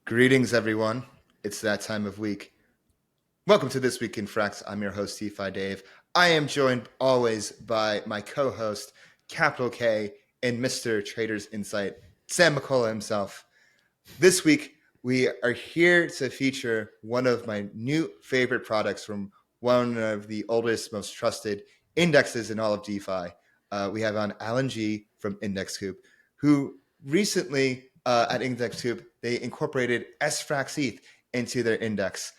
Greetings, everyone. It's that time of week. Welcome to This Week in Frax. I'm your host, DeFi Dave. I am joined always by my co-host, Capital K, and Mr. Trader's Insight, Sam McCullough himself. This week, we are here to feature one of my new favorite products from one of the oldest, most trusted indexes in all of DeFi. We have on Alan G from IndexCoop, who recently at IndexCoop, they incorporated sfrxETH into their index.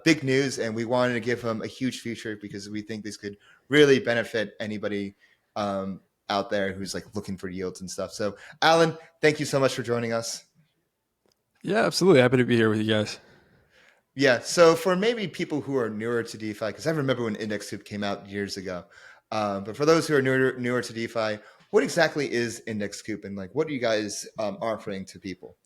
Big news, and we wanted to give him a huge feature because we think this could really benefit anybody out there who's like looking for yields and stuff. So, Alan, thank you so much for joining us. Yeah, absolutely. Happy to be here with you guys. Yeah, so for maybe people who are newer to DeFi, because I remember when IndexCoop came out years ago, but for those who are newer to DeFi, what exactly is IndexCoop and like what are you guys offering to people?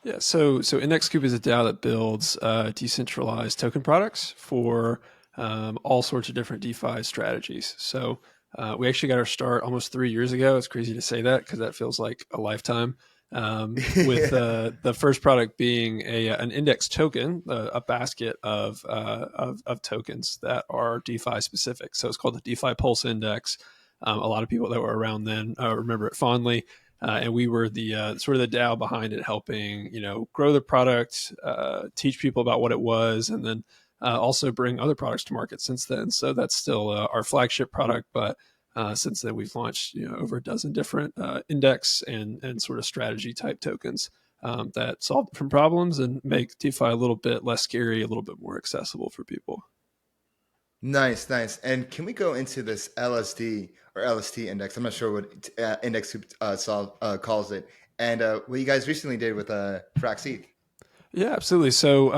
Yeah, so IndexCoop is a DAO that builds decentralized token products for all sorts of different DeFi strategies. So we actually got our start almost 3 years ago. It's crazy to say that because that feels like a lifetime. With the first product being an index token, a basket of tokens that are DeFi specific. So it's called the DeFi Pulse Index. A lot of people that were around then remember it fondly. And we were the sort of the DAO behind it, helping grow the product, teach people about what it was, and then also bring other products to market since then. So that's still our flagship product, but since then we've launched over a dozen different index and sort of strategy type tokens that solve different problems and make DeFi a little bit less scary, a little bit more accessible for people. Nice. And can we go into this LSD or LST index? I'm not sure what IndexCoop calls it. And what you guys recently did with frxETH. Yeah, absolutely. So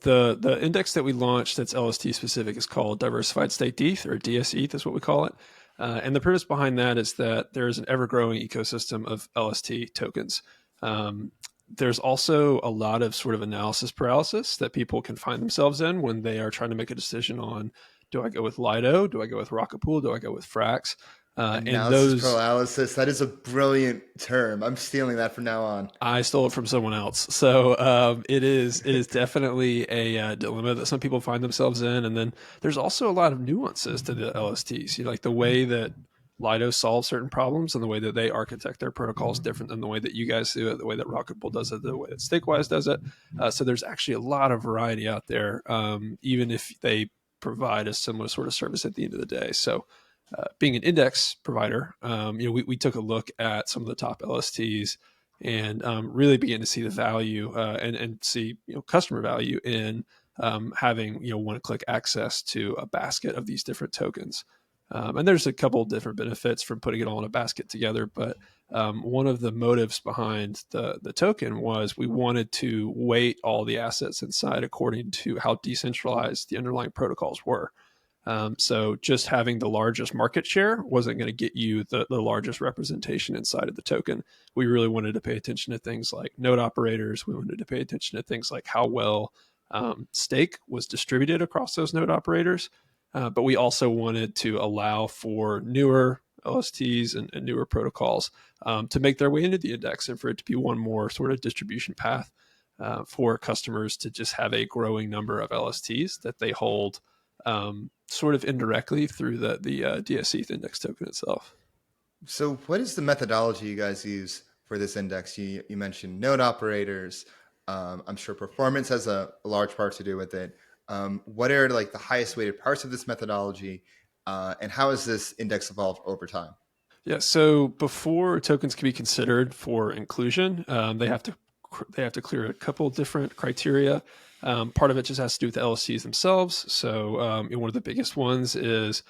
the index that we launched that's LST specific is called Diversified Staked ETH, or DSETH is what we call it. And the purpose behind that is that there is an ever-growing ecosystem of LST tokens. There's also a lot of sort of analysis paralysis that people can find themselves in when they are trying to make a decision on, do I go with Lido? Do I go with Rocket Pool? Do I go with Frax? Analysis paralysis. That is a brilliant term. I'm stealing that from now on. I stole it from someone else. So it is definitely a dilemma that some people find themselves in. And then there's also a lot of nuances to the LSTs. Like the way that Lido solves certain problems and the way that they architect their protocol is different than the way that you guys do it, the way that Rocket Pool does it, the way that Stakewise does it. So there's actually a lot of variety out there, even if they provide a similar sort of service at the end of the day. So being an index provider, we took a look at some of the top LSTs and really began to see the value and see customer value in having one-click access to a basket of these different tokens. And there's a couple of different benefits from putting it all in a basket together, but one of the motives behind the token was we wanted to weight all the assets inside according to how decentralized the underlying protocols were. So just having the largest market share wasn't going to get you the largest representation inside of the token. We really wanted to pay attention to things like node operators. We wanted to pay attention to things like how well stake was distributed across those node operators. But we also wanted to allow for newer LSTs and newer protocols to make their way into the index and for it to be one more sort of distribution path for customers to just have a growing number of LSTs that they hold sort of indirectly through the DSETH index token itself. So what is the methodology you guys use for this index? You mentioned node operators. I'm sure performance has a large part to do with it. What are like the highest weighted parts of this methodology? And how has this index evolved over time? Yeah, so before tokens can be considered for inclusion, they have to clear a couple different criteria. Part of it just has to do with the LSTs themselves. So one of the biggest ones is,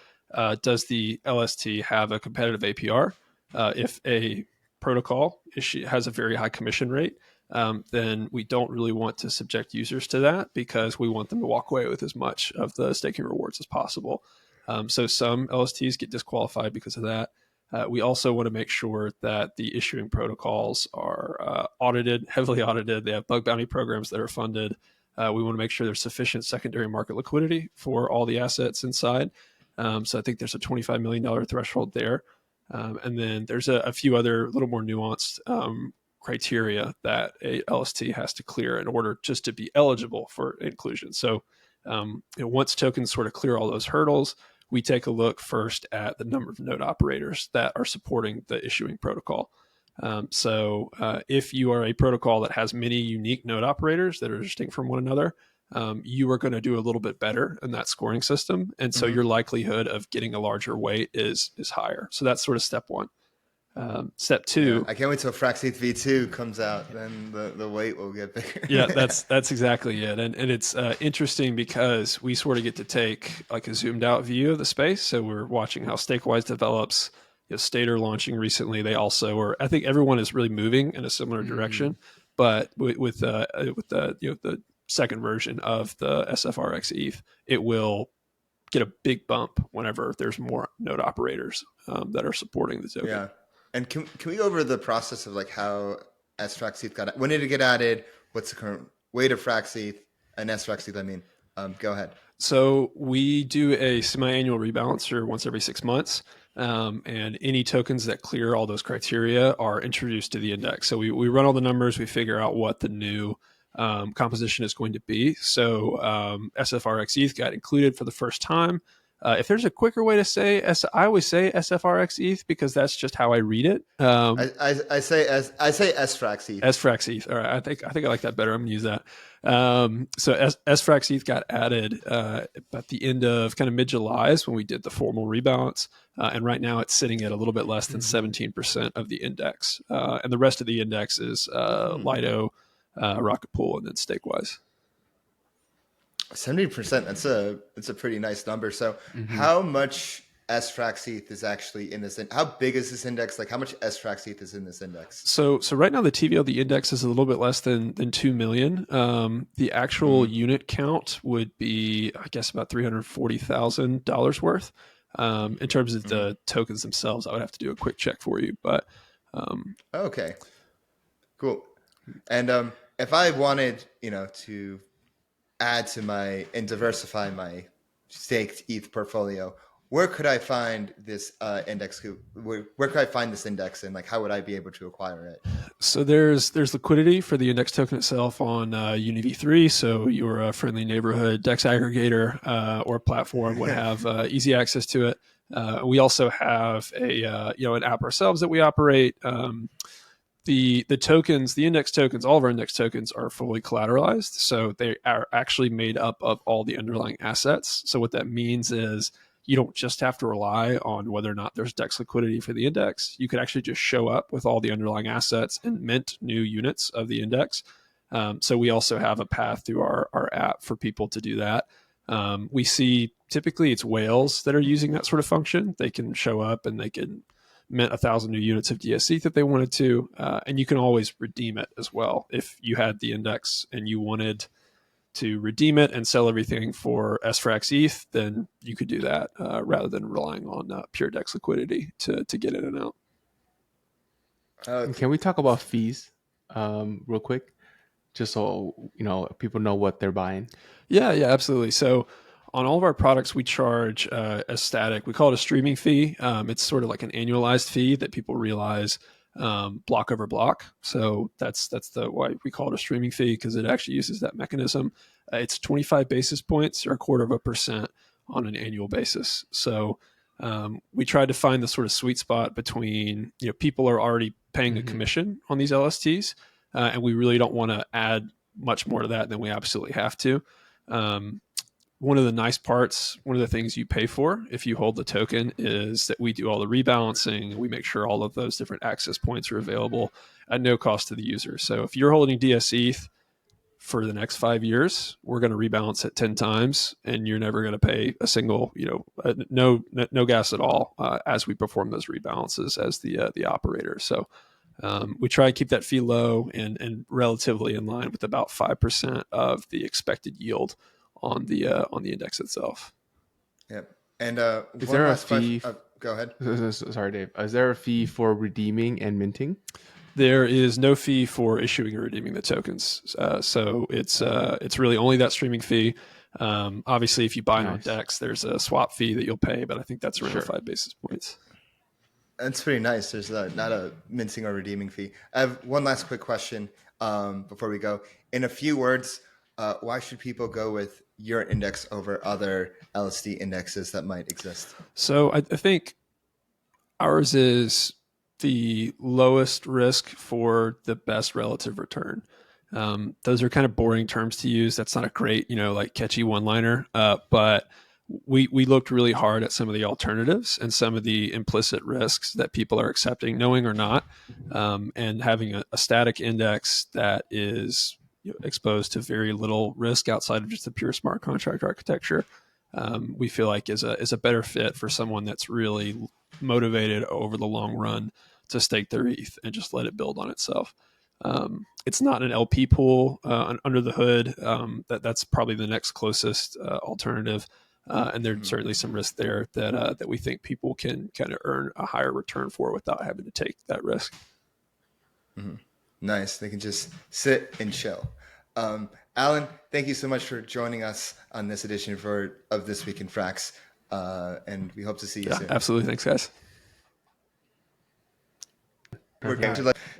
does the LST have a competitive APR? If a protocol has a very high commission rate, then we don't really want to subject users to that because we want them to walk away with as much of the staking rewards as possible. So some LSTs get disqualified because of that. We also want to make sure that the issuing protocols are audited, heavily audited. They have bug bounty programs that are funded. We want to make sure there's sufficient secondary market liquidity for all the assets inside. So I think there's a $25 million threshold there. And then there's a few other little more nuanced criteria that a LST has to clear in order just to be eligible for inclusion. So once tokens sort of clear all those hurdles, we take a look first at the number of node operators that are supporting the issuing protocol. If you are a protocol that has many unique node operators that are distinct from one another, you are going to do a little bit better in that scoring system. And so your likelihood of getting a larger weight is higher. So that's sort of step one. Step two. I can't wait till frxETH V2 comes out. Then the weight will get bigger. Yeah, that's exactly it. And it's interesting because we sort of get to take like a zoomed out view of the space. So we're watching how Stakewise develops. Stater launching recently. They also are. I think everyone is really moving in a similar direction. But with the second version of the sfrxETH, it will get a big bump whenever there's more node operators that are supporting the token. Yeah. And can we go over the process of like how sfrxETH got, when did it get added? What's the current weight of frxETH and sfrxETH? I mean, go ahead. So we do a semi-annual rebalancer once every 6 months. And any tokens that clear all those criteria are introduced to the index. So we run all the numbers, we figure out what the new composition is going to be. So sfrxETH got included for the first time. If there's a quicker way to say, I always say sfrxETH because that's just how I read it. I say sfrxETH. sfrxETH. All right, I think I like that better. I'm gonna use that. So sfrxETH got added at the end of kind of mid-July is when we did the formal rebalance, and right now it's sitting at a little bit less than 17% of the index, and the rest of the index is Lido, Rocket Pool, and then Stakewise. 70%. That's a pretty nice number. So how much sfrxETH is actually in this? How big is this index? Like how much sfrxETH is in this index? So right now the TVL of the index is a little bit less than 2 million. The actual unit count would be, I guess, about $340,000 worth. In terms of the tokens themselves, I would have to do a quick check for you. But okay, cool. And if I wanted, to add to and diversify my staked ETH portfolio, where could I find this IndexCoop? Where could I find this index, and like how would I be able to acquire it? So there's liquidity for the index token itself on UniV3. So your friendly neighborhood DEX aggregator or platform would have easy access to it. We also have an app ourselves that we operate. The tokens, the index tokens, all of our index tokens are fully collateralized. So they are actually made up of all the underlying assets. So what that means is you don't just have to rely on whether or not there's DEX liquidity for the index. You could actually just show up with all the underlying assets and mint new units of the index. So we also have a path through our app for people to do that. We see typically it's whales that are using that sort of function. They can show up and they can mint 1,000 new units of DSETH if they wanted to. And you can always redeem it as well. If you had the index and you wanted to redeem it and sell everything for sfrxETH, then you could do that rather than relying on pure DEX liquidity to get in and out. Can we talk about fees real quick? Just so people know what they're buying. Yeah, absolutely. So on all of our products, we charge a static. We call it a streaming fee. It's sort of like an annualized fee that people realize block over block. So that's why we call it a streaming fee, because it actually uses that mechanism. It's 25 basis points or 1/4% on an annual basis. So we tried to find the sort of sweet spot between people are already paying a commission on these LSTs, and we really don't want to add much more to that than we absolutely have to. One of the nice parts, one of the things you pay for if you hold the token is that we do all the rebalancing. We make sure all of those different access points are available at no cost to the user. So if you're holding DSETH for the next 5 years, we're going to rebalance it 10 times and you're never going to pay a single, no gas at all as we perform those rebalances as the operator. So we try to keep that fee low and relatively in line with about 5% of the expected yield on the index itself. Yep. And is there a fee? Go ahead. Sorry, Dave. Is there a fee for redeeming and minting? There is no fee for issuing or redeeming the tokens. So it's really only that streaming fee. Obviously, if you buy on DEX, there's a swap fee that you'll pay, but I think that's around 5 basis points. That's pretty nice. There's not a minting or redeeming fee. I have one last quick question before we go. In a few words, why should people go with your index over other LSD indexes that might exist? So I think ours is the lowest risk for the best relative return. Those are kind of boring terms to use. That's not a great, like catchy one-liner. But we looked really hard at some of the alternatives and some of the implicit risks that people are accepting, knowing or not, and having a static index that is exposed to very little risk outside of just the pure smart contract architecture. We feel like is a better fit for someone that's really motivated over the long run to stake their ETH and just let it build on itself. It's not an LP pool under the hood. That's probably the next closest alternative. And there's certainly some risk there that we think people can kind of earn a higher return for without having to take that risk. Mm-hmm. Nice. They can just sit and chill. Alan, thank you so much for joining us on this edition of This Week in Frax. And we hope to see you soon. Absolutely. Thanks, guys.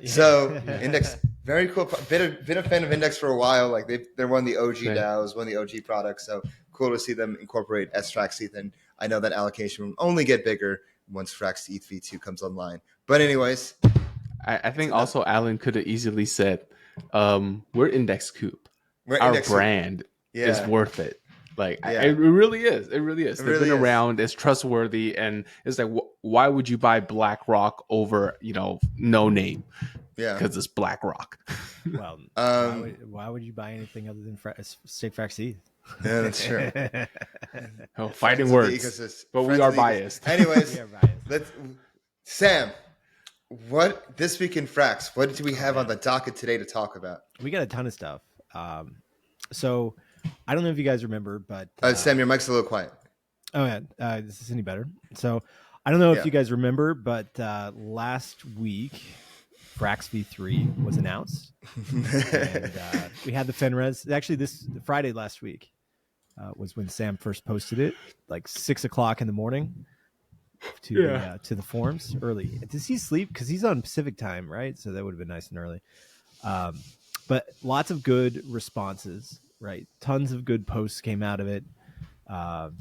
So Index, very cool. Been a fan of Index for a while. Like they're one of the OG DAOs, one of the OG products. So cool to see them incorporate sfrxETH. And I know that allocation will only get bigger once frxETH V2 comes online. But anyways, I think also Alan could have easily said, we're IndexCoop. Our brand is worth it. It really is. It really is. They've been around. It's trustworthy, and it's like, why would you buy BlackRock over, no name? Yeah, because it's BlackRock. Well, why would you buy anything other than stake frxETH? Yeah, that's true. Fighting words, but we are biased. Anyways, Sam, what this week in Frax? What do we have on the docket today to talk about? We got a ton of stuff. So I don't know if you guys remember, but Sam, your mic's a little quiet. Oh yeah, is this any better? So I don't know if you guys remember, but last week Frax V3 was announced, and we had the FinRes. Actually, this Friday last week was when Sam first posted it, like 6 o'clock in the morning to the forums early. Does he sleep? Because he's on Pacific time, right? So that would have been nice and early. But lots of good responses, right? Tons of good posts came out of it. Ton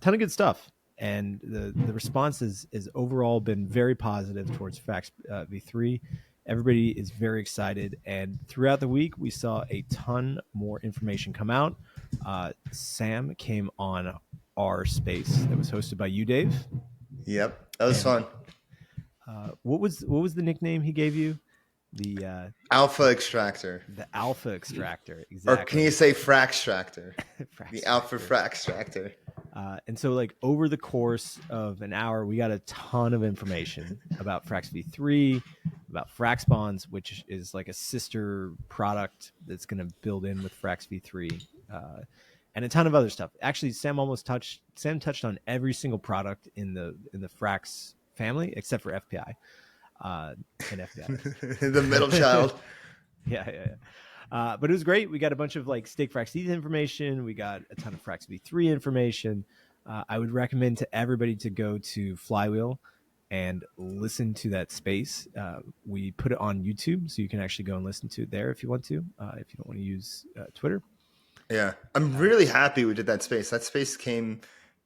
of good stuff. And the response is overall been very positive towards Frax V3. Everybody is very excited. And throughout the week, we saw a ton more information come out. Sam came on our space that was hosted by you, Dave. Yep, that was fun. What was the nickname he gave you? The Alpha Extractor. The Alpha Extractor, exactly. Or can you say Fraxtractor? The Alpha Fraxtractor. And so, like, over the course of an hour, we got a ton of information about Frax V3, about Frax Bonds, which is like a sister product that's going to build in with Frax V3, and a ton of other stuff. Actually, Sam touched on every single product in the Frax family except for FPI. And FBI. The middle child. Yeah. But it was great. We got a bunch of like stake frxETH information. We got a ton of Frax V3 information. I would recommend to everybody to go to Flywheel and listen to that space. We put it on YouTube, so you can actually go and listen to it there if you want to, if you don't want to use Twitter. Yeah, I'm really happy we did that space. That space came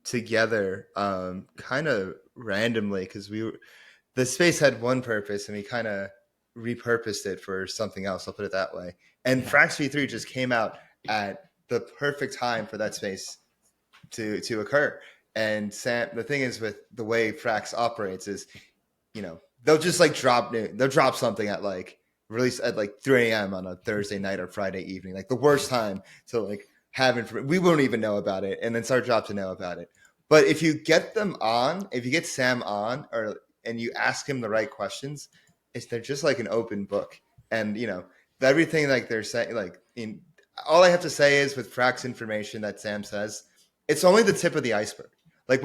together kind of randomly because the space had one purpose and we kind of repurposed it for something else. I'll put it that way. And Frax V3 just came out at the perfect time for that space to occur. And Sam, the thing is with the way Frax operates is, they'll just like they'll drop something at like release at like 3 a.m. on a Thursday night or Friday evening, like the worst time to like have information. We won't even know about it. And then it's our job to know about it. But if you get them on, if you get Sam on and you ask him the right questions, they're just like an open book. And, everything like they're saying, like all I have to say is with Frax information that Sam says, it's only the tip of the iceberg. Like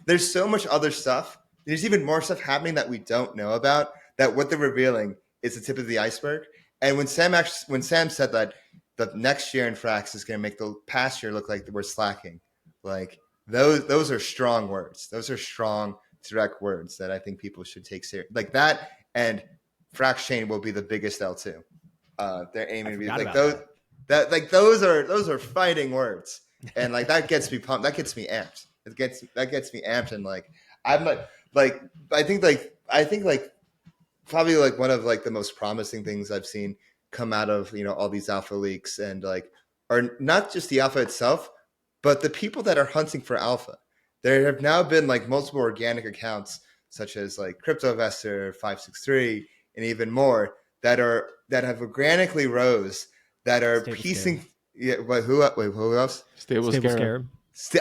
there's so much other stuff. There's even more stuff happening that we don't know about, that what they're revealing is the tip of the iceberg. And when Sam said that the next year in Frax is going to make the past year look like we're slacking, like those are strong words. Those are strong direct words that I think people should take serious. Like that, and Frax Chain will be the biggest L2. They're aiming to be like those. That like those are fighting words, and like that gets me pumped. That gets me amped. That gets me amped, and like I'm like I think probably like one of like the most promising things I've seen come out of all these alpha leaks, and like are not just the alpha itself, but the people that are hunting for alpha. There have now been like multiple organic accounts such as like CryptoVestor 563 and even more that have organically rose that are piecing. Yeah, who else? StableScarab.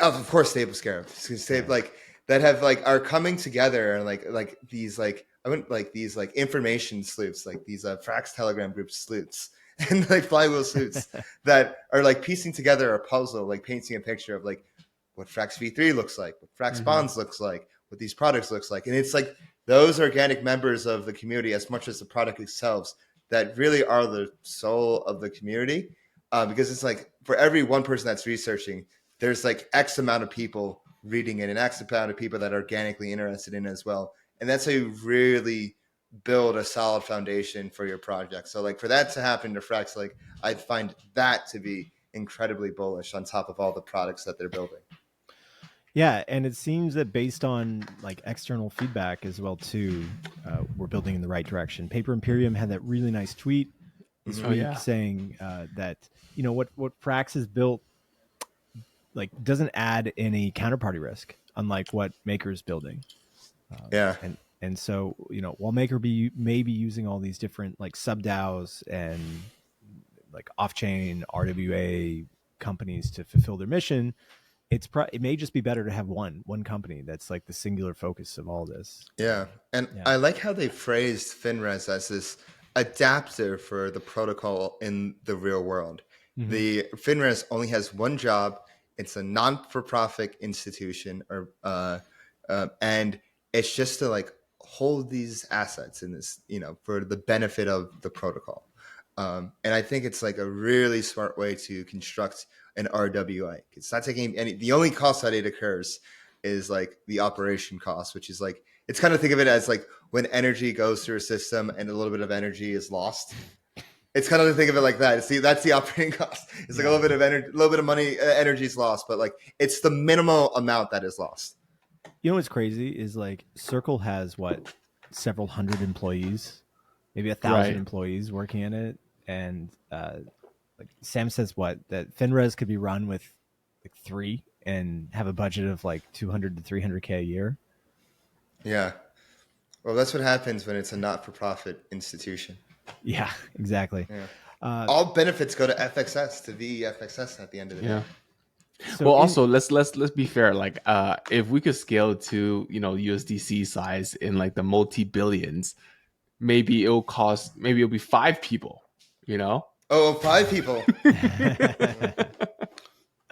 Of course, StableScarab. Like that have like are coming together, and like these like I wouldn't like these like information sleuths, like these Frax Telegram group sleuths and like Flywheel sleuths that are like piecing together a puzzle, like painting a picture of like what Frax V3 looks like, what Frax Bonds looks like, what these products looks like, and it's like those organic members of the community, as much as the product themselves, that really are the soul of the community. Because it's like for every one person that's researching, there's like X amount of people reading it and X amount of people that are organically interested in it as well. And that's how you really build a solid foundation for your project. So like for that to happen to Frax, like I find that to be incredibly bullish on top of all the products that they're building. Yeah, and it seems that based on like external feedback as well too, we're building in the right direction. PaperImperium had that really nice tweet this week saying that what Frax has built like doesn't add any counterparty risk, unlike what Maker is building. And so while Maker may be using all these different like sub DAOs and like off-chain RWA companies to fulfill their mission, it may just be better to have one company that's like the singular focus of all this. I like how they phrased FinRez as this adapter for the protocol in the real world. The FinRez only has one job. It's a non-for-profit institution, and it's just to like hold these assets in this, for the benefit of the protocol. And I think it's like a really smart way to construct an RWA. It's not taking any. The only cost that it occurs is like the operation cost, which is like it's kind of think of it as like when energy goes through a system and a little bit of energy is lost. It's kind of think of it like that. See, that's the operating cost. It's like a little bit of energy, a little bit of money, energy is lost, but like it's the minimal amount that is lost. You know what's crazy is like Circle has several hundred employees, maybe 1,000 employees working in it, and like Sam says that FinRez could be run with like 3 and have a budget of like 200 to 300K a year. Yeah. Well, that's what happens when it's a not-for-profit institution. Yeah, exactly. Yeah. All benefits go to FXS, to VFXS at the end of the day. So also let's be fair. Like, if we could scale to USDC size in like the multi-billions, maybe it'll be 5 people. Oh, 5 people.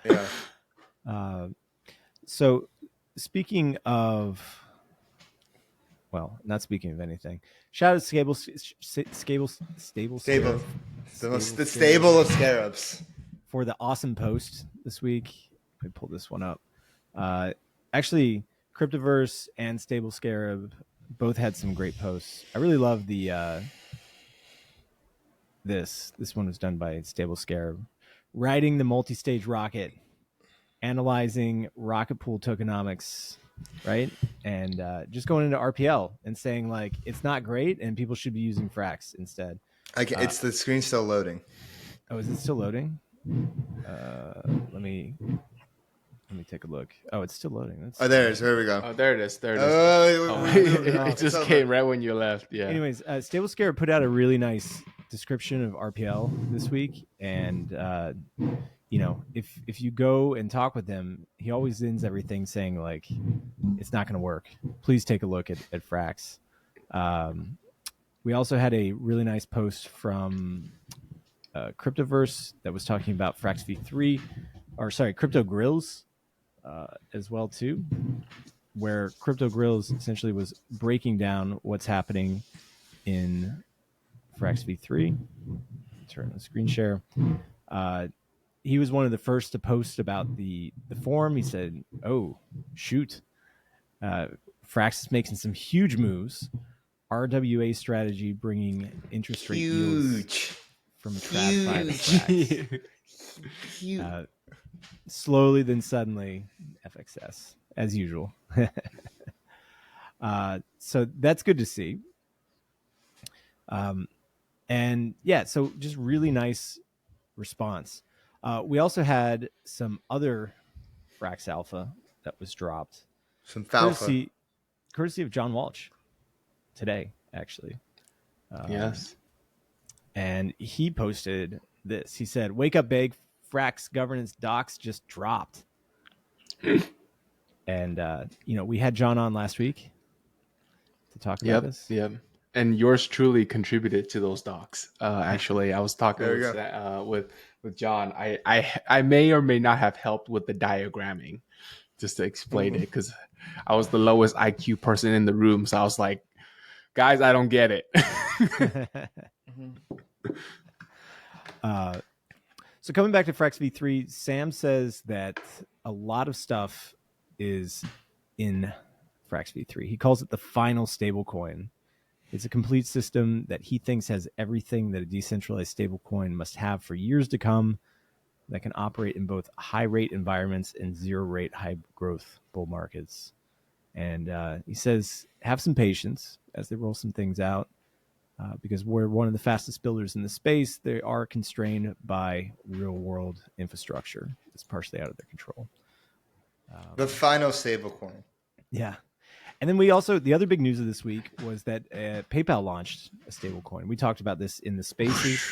Yeah. So speaking of, well, not speaking of anything, shout out to the stable of scarabs for the awesome post this week. Let me pull this one up. Actually, CryptoVerse and StableScarab both had some great posts. I really love the this one was done by StableScarab, riding the multi-stage rocket, analyzing rocket pool tokenomics, right? And just going into RPL and saying like it's not great and people should be using Frax instead. It's the screen's still loading. Oh, is it still loading? Let me take a look. Oh, it's still loading. There it is. Here we go. Oh, there it is. It just came right when you left. Yeah. Anyways, StableScarab put out a really nice description of RPL this week, and if you go and talk with him, he always ends everything saying like it's not going to work. Please take a look at Frax. We also had a really nice post from CryptoVerse that was talking about Frax V3, Crypto Grills as well too, where Crypto Grills essentially was breaking down what's happening in Frax V3. Turn the screen share. He was one of the first to post about the forum. He said, "Oh, shoot, Frax is making some huge moves. RWA strategy bringing interest rate yields from TradFi to Frax. Slowly, then suddenly, FXS as usual. So that's good to see. And yeah, so just really nice response. We also had some other Frax Alpha that was dropped. Some Falfa. Courtesy of John Walsh today, actually. Yes. And he posted this. He said, "Wake up, big. Frax governance docs just dropped." And, we had John on last week to talk about this. Yep. And yours truly contributed to those docs. Actually, I was talking with John. I may or may not have helped with the diagramming just to explain it, because I was the lowest IQ person in the room. So I was like, guys, I don't get it. So coming back to Frax V3, Sam says that a lot of stuff is in Frax V3. He calls it the final stablecoin. It's a complete system that he thinks has everything that a decentralized stablecoin must have for years to come, that can operate in both high-rate environments and zero-rate high-growth bull markets. And he says, have some patience as they roll some things out, because we're one of the fastest builders in the space. They are constrained by real-world infrastructure. It's partially out of their control. The final stablecoin. Yeah. And then the other big news of this week was that PayPal launched a stablecoin. We talked about this in the spaces.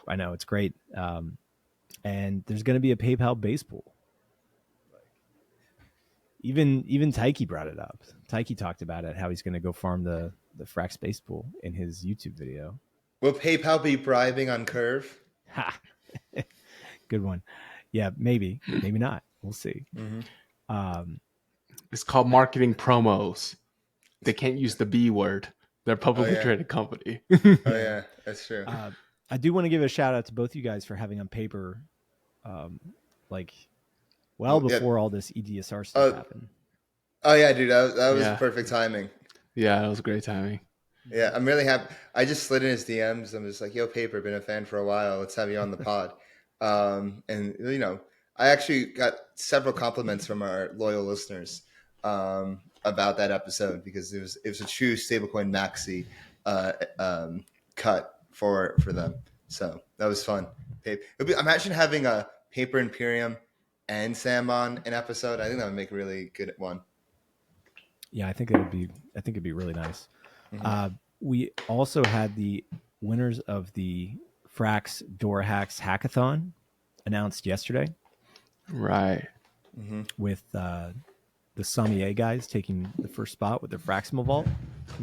I know, it's great. And there's going to be a PayPal base pool. Even Taiki brought it up. Taiki talked about it, how he's going to go farm the Frax base pool in his YouTube video. Will PayPal be bribing on Curve? Ha! Good one. Yeah, maybe. Maybe not. We'll see. Mm-hmm. It's called marketing promos. They can't use the B word. They're a publicly traded company. Oh, yeah. That's true. I do want to give a shout out to both you guys for having on paper, before all this EDSR stuff happened. Oh, yeah, dude. That was perfect timing. Yeah, that was great timing. Yeah, I'm really happy. I just slid in his DMs. I'm just like, yo, Paper, been a fan for a while. Let's have you on the pod. And, I actually got several compliments from our loyal listeners about that episode, because it was a true stablecoin maxi cut for them. So that was fun. Imagine having a PaperImperium and Sam on an episode. I think that would make a really good one. Yeah, I think it'd be really nice. Mm-hmm. We also had the winners of the Frax Dorahacks hackathon announced yesterday. Right. Mm-hmm. With the Sommier guys taking the first spot with their Fraximal Vault.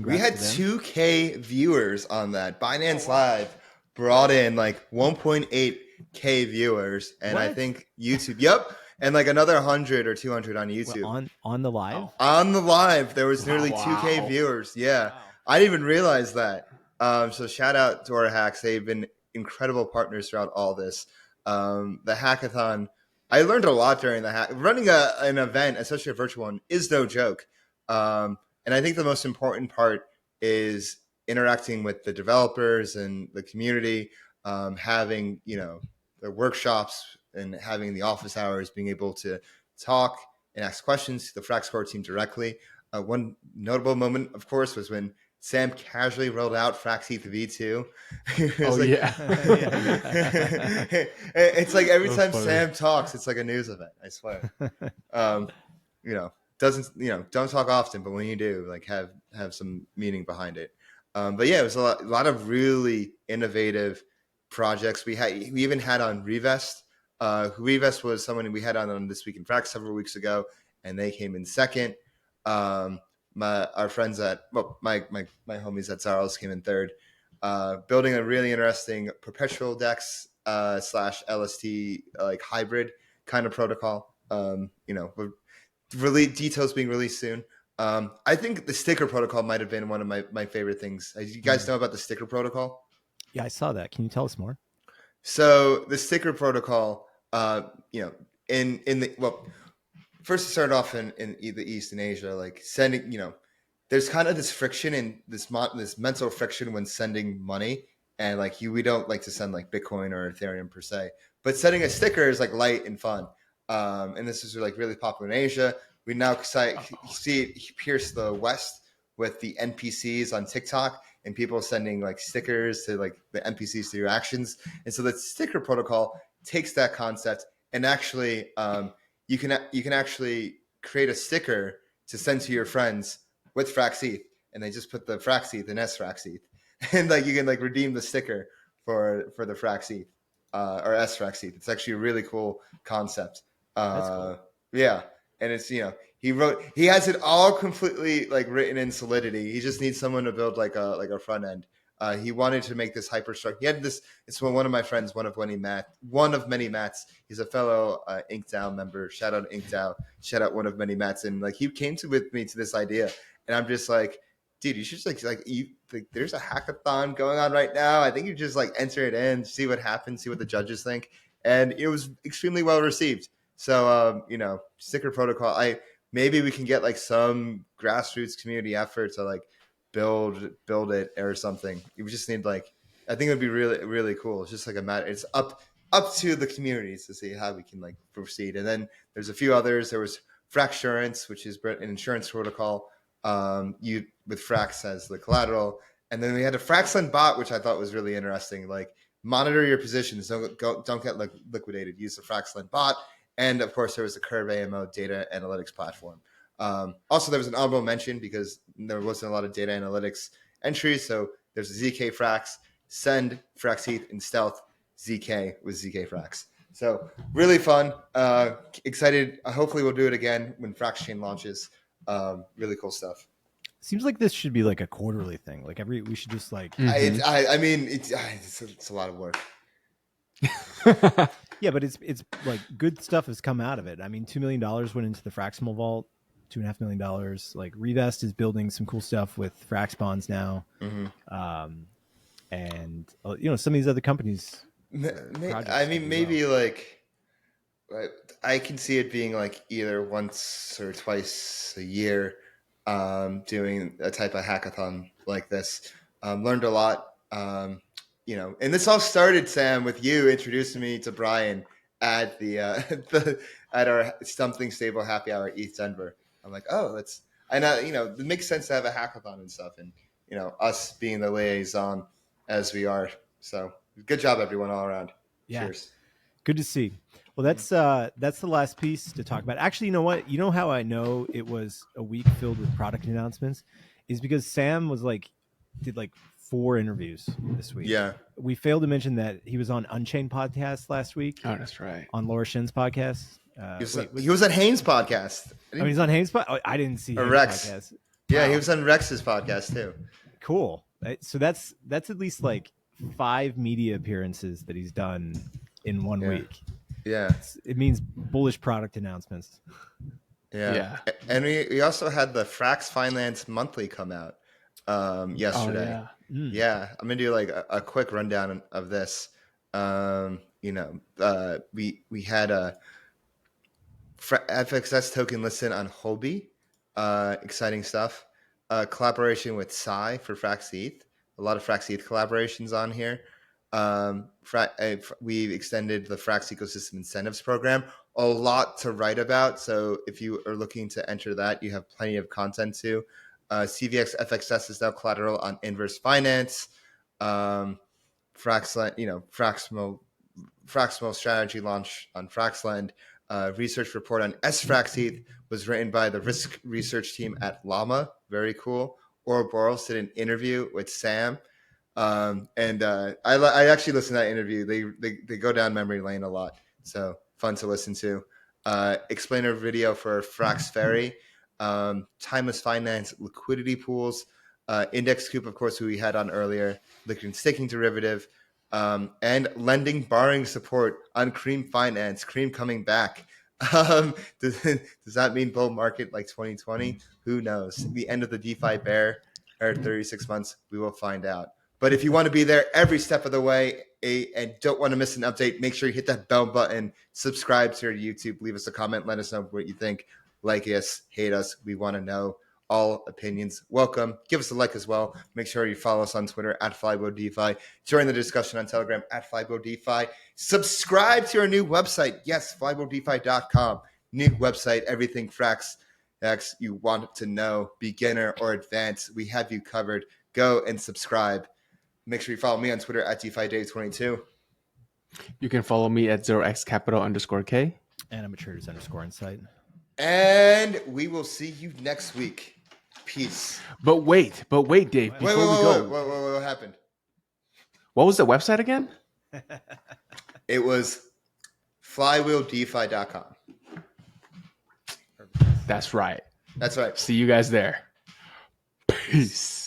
We had 2K viewers on that. Binance Live brought in like 1.8K viewers, and I think YouTube. Yep. And like another 100 or 200 on YouTube. Well, on the live? On the live, there was nearly 2K viewers. Yeah. Wow. I didn't even realize that. So shout out to Dorahacks. They've been incredible partners throughout all this. The hackathon, I learned a lot during the running an event, especially a virtual one, is no joke. And I think the most important part is interacting with the developers and the community, having, the workshops and having the office hours, being able to talk and ask questions to the Frax core team directly. One notable moment, of course, was when Sam casually rolled out frxETH V2. It's like every time Sam talks, it's like a news event, I swear. Don't talk often, but when you do, like have some meaning behind it. But yeah, it was a lot of really innovative projects. We even had on Revest. Revest was someone we had on This Week in Frax several weeks ago, and they came in second. Our friends my homies at Zarls came in third, building a really interesting perpetual DEX / LST like hybrid kind of protocol. Really details being released soon. I think the sticker protocol might have been one of my favorite things. You guys know about the sticker protocol? Yeah, I saw that. Can you tell us more? first it started off in the East in Asia, like sending, there's kind of this friction and this mental friction when sending money. And like we don't like to send like Bitcoin or Ethereum per se, but sending a sticker is like light and fun. And this is like really popular in Asia. We now see it pierce the West with the NPCs on TikTok and people sending like stickers to like the NPCs to your actions. And so the sticker protocol takes that concept and actually you can actually create a sticker to send to your friends with frxETH, and they just put the frxETH in sfrxETH, and like you can like redeem the sticker for the frxETH or sfrxETH. It's actually a really cool concept. That's cool. Yeah, and it's he has it all completely like written in Solidity. He just needs someone to build like a front end. He wanted to make this hyperstructure. He had this. It's one of my friends, one of many Mats. He's a fellow InkDAO member. Shout out InkDAO. Shout out one of many Mats. And like he came with me to this idea, and I'm just like, dude, you should just like there's a hackathon going on right now. I think you just like enter it in, see what happens, see what the judges think, and it was extremely well received. So sticker protocol. Maybe we can get like some grassroots community effort to like build it or something. You just need I think it would be really, really cool. It's just like a matter. It's up to the communities to see how we can like proceed. And then there's a few others. There was frxsurance, which is an insurance protocol. You with Frax as the collateral, and then we had a Fraxland bot, which I thought was really interesting. Like monitor your positions, don't get liquidated. Use the Fraxland bot, and of course there was the Curve AMO data analytics platform. Also, there was an honorable mention because there wasn't a lot of data analytics entries. So there's a ZK Frax, Send frxETH, and Stealth ZK with ZK Frax. So really fun. Excited. Hopefully we'll do it again when Frax Chain launches. Really cool stuff. Seems like this should be like a quarterly thing. Like we should just like. I mean, it's a lot of work. Yeah, but it's like good stuff has come out of it. I mean, $2 million went into the Fraximal vault. $2.5 million. Like Revest is building some cool stuff with Frax bonds now, and some of these other companies. Maybe like I can see it being like either once or twice a year, doing a type of hackathon like this. Learned a lot, and this all started, Sam, with you introducing me to Brian at at our Something Stable Happy Hour ETH Denver. I'm like, oh, I know, it makes sense to have a hackathon and stuff, and us being the liaison as we are. So good job, everyone, all around. Yeah. Cheers. Good to see. Well, that's the last piece to talk about. Actually, you know what? You know how I know it was a week filled with product announcements is because Sam did 4 interviews this week. Yeah. We failed to mention that he was on Unchained podcast last week. Oh, that's right. On Laura Shin's podcast. He was on Haynes' podcast. He's on Haynes' podcast? I didn't see Haynes' Rex. podcast. Yeah, Wow. he was on Rex's podcast too. Cool. So that's at least 5 media appearances that he's done in 1 week. Yeah. It means bullish product announcements. Yeah. And we also had the Frax Finance Monthly come out yesterday. Oh, yeah. Yeah. I'm going to do a quick rundown of this. We had a FXS token listed on Huobi. Exciting stuff. Collaboration with Psy for frxETH. A lot of frxETH collaborations on here. We've extended the Frax Ecosystem Incentives Program. A lot to write about. So if you are looking to enter that, you have plenty of content too. CVX FXS is now collateral on Inverse Finance. Fraxland, Fraxmo strategy launch on Fraxland. Research report on sfrxETH was written by the risk research team at Llama. Very cool. Ouroboros did an interview with Sam. I actually listened to that interview. They go down memory lane a lot. So fun to listen to. Explainer video for Frax Ferry. Timeless Finance liquidity pools. IndexCoop, of course, who we had on earlier. Liquid and staking derivative. And lending borrowing support on Cream Finance. Cream coming back. Does that mean bull market like 2020? Who knows? The end of the DeFi bear or 36 months, we will find out. But if you want to be there every step of the way and don't want to miss an update, make sure you hit that bell button, subscribe to our YouTube, leave us a comment, let us know what you think. Like us, hate us, we want to know. All opinions welcome. Give us a like as well. Make sure you follow us on Twitter at FlywheelDeFi. Join the discussion on Telegram at FlywheelDeFi. Subscribe to our new website. Yes, FlywheelDeFi.com. New website, everything FrxETH you want to know, beginner or advanced. We have you covered. Go and subscribe. Make sure you follow me on Twitter at DeFiDave22. You can follow me at 0xcapital_K. And I'm a traders_insight. And we will see you next week. Peace. But wait, Dave. Before we go, what happened? What was the website again? It was FlywheelDeFi.com. That's right. That's right. See you guys there. Peace.